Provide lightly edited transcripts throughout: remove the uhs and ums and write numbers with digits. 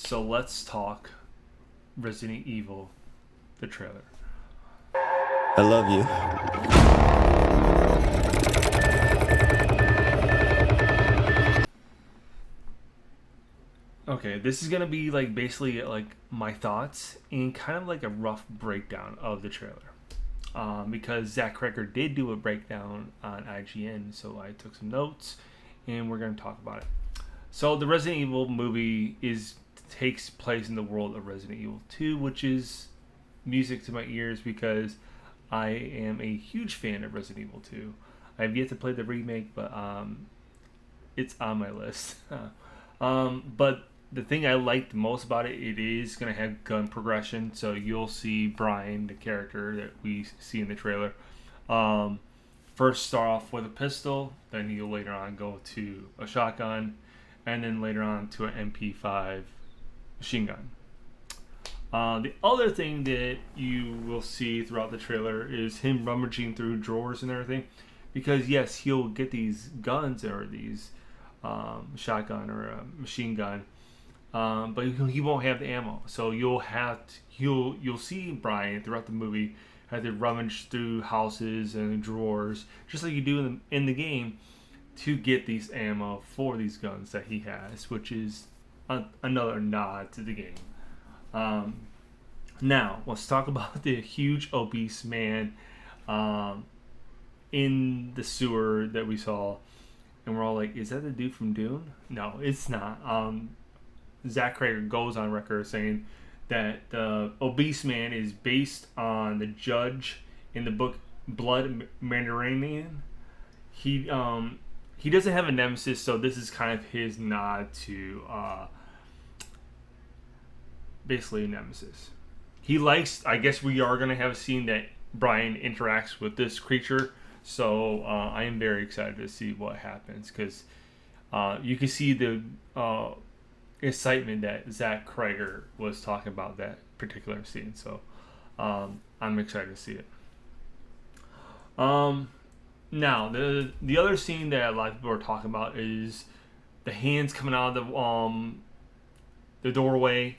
So let's talk Resident Evil, the trailer. I love you. Okay, this is gonna be like basically like my thoughts and kind of like a rough breakdown of the trailer. Because Zach Cregger did do a breakdown on IGN, so I took some notes and we're gonna talk about it. So the Resident Evil movie is takes place in the world of Resident Evil 2, which is music to my ears because I am a huge fan of Resident Evil 2. I've yet to play the remake, but it's on my list. But the thing I liked most about it, it is going to have gun progression. So you'll see Brian, the character that we see in the trailer, um, first start off with a pistol, then he'll later on go to a shotgun, and then later on to an MP5 machine gun. The other thing that you will see throughout the trailer is him rummaging through drawers and everything, because yes, he'll get these guns or these shotgun or a machine gun, but he won't have the ammo. So you'll see Brian throughout the movie have to rummage through houses and drawers, just like you do in the game, to get these ammo for these guns that he has, which is another nod to the game. Now, let's talk about the huge obese man in the sewer that we saw. And we're all like, is that the dude from Dune? No, it's not. Zach Cregger goes on record saying that the obese man is based on the judge in the book Blood Mediterranean. He doesn't have a nemesis, so this is kind of his nod to basically a nemesis. He likes. I guess we are gonna have a scene that Brian interacts with this creature, so I am very excited to see what happens because you can see the excitement that Zach Cregger was talking about that particular scene. So I'm excited to see it. Now the other scene that a lot of people are talking about is the hands coming out of the doorway.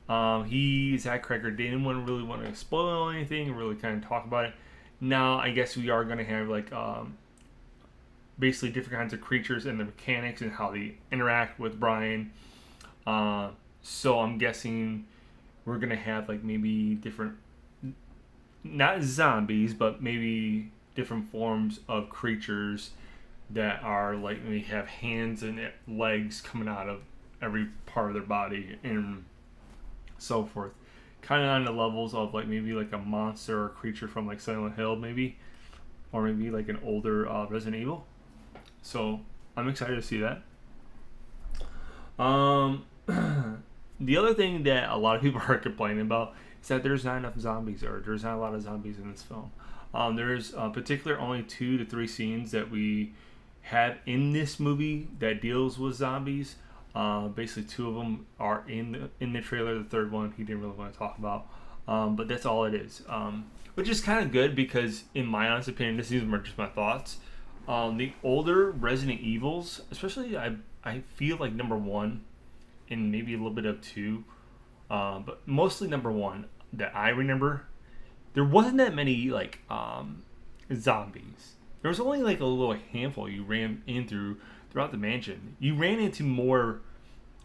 Zach Cregger didn't really want to spoil anything, really kind of talk about it. Now I guess we are going to have like basically different kinds of creatures and the mechanics and how they interact with Brian. So I'm guessing we're going to have like maybe different, not zombies, but maybe different forms of creatures that are like maybe have hands and legs coming out of every part of their body and so forth, kind of on the levels of like maybe like a monster or creature from like Silent Hill maybe, or maybe like an older Resident Evil. So I'm excited to see that. The other thing that a lot of people are complaining about is that there's not enough zombies, or there's not a lot of zombies in this film. There's particular only 2 to 3 scenes that we have in this movie that deals with zombies. Basically, 2 of them are in the trailer. The third one he didn't really want to talk about, but that's all it is. Which is kind of good because, in my honest opinion, this is just my thoughts. The older Resident Evils, especially I feel like number 1 and maybe a little bit of 2, but mostly number 1 that I remember. There wasn't that many like zombies. There was only like a little handful you ran in throughout the mansion. You ran into more,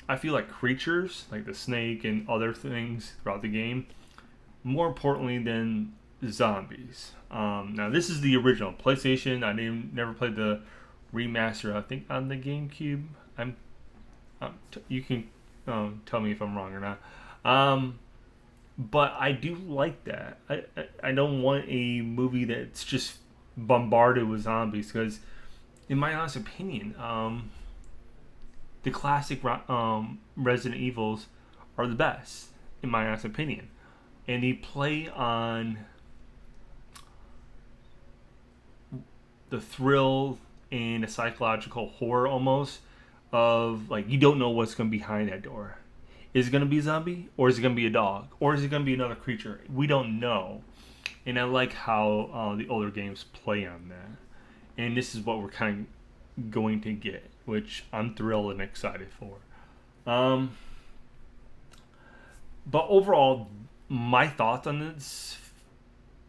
I feel like, creatures like the snake and other things throughout the game. More importantly than zombies. Now this is the original PlayStation. I never played the remaster. I think on the GameCube. You can tell me if I'm wrong or not. But I do like that. I don't want a movie that's just bombarded with zombies because, in my honest opinion, the classic Resident Evils are the best, in my honest opinion. And they play on the thrill and the psychological horror almost of like you don't know what's going to be behind that door. Is it going to be a zombie? Or is it going to be a dog? Or is it going to be another creature? We don't know. And I like how the older games play on that. And this is what we're kind of going to get, which I'm thrilled and excited for. But overall, my thoughts on this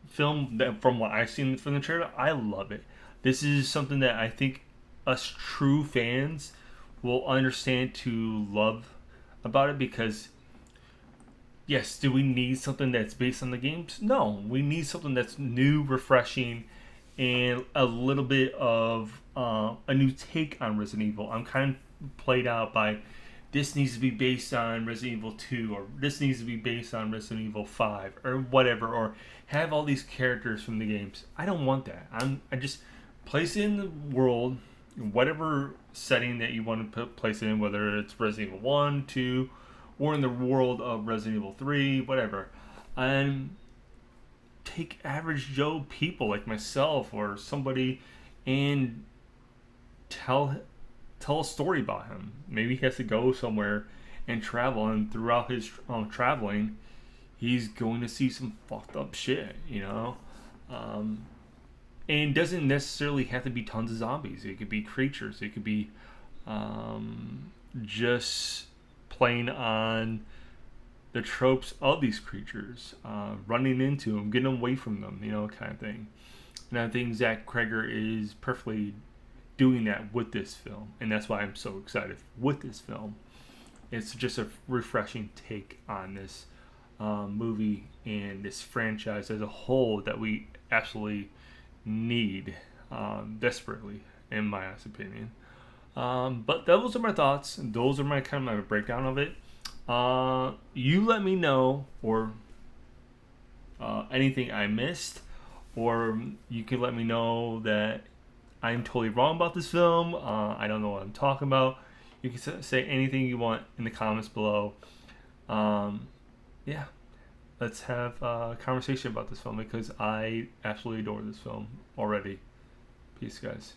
film, that from what I've seen from the trailer, I love it. This is something that I think us true fans will understand to love about it, because yes, do we need something that's based on the games? No, we need something that's new, refreshing, and a little bit of a new take on Resident Evil. I'm kind of played out by this needs to be based on Resident Evil 2, or this needs to be based on Resident Evil 5, or whatever, or have all these characters from the games. I don't want that. I just place it in the world, whatever setting that you want to place it in, whether it's Resident Evil 1, 2, or in the world of Resident Evil 3, whatever. And take average Joe people like myself or somebody and tell a story about him. Maybe he has to go somewhere and travel, and throughout his traveling, he's going to see some fucked up shit, you know? And it doesn't necessarily have to be tons of zombies. It could be creatures. It could be just playing on the tropes of these creatures, running into them, getting away from them, you know, kind of thing. And I think Zach Cregger is perfectly doing that with this film, and that's why I'm so excited with this film. It's just a refreshing take on this movie and this franchise as a whole that we absolutely need desperately, in my opinion. But those are my thoughts. Those are my kind of my breakdown of it. You let me know, or anything I missed, or you can let me know that I'm totally wrong about this film. I don't know what I'm talking about. You can say anything you want in the comments below. Yeah, let's have a conversation about this film, because I absolutely adore this film already. Peace, guys.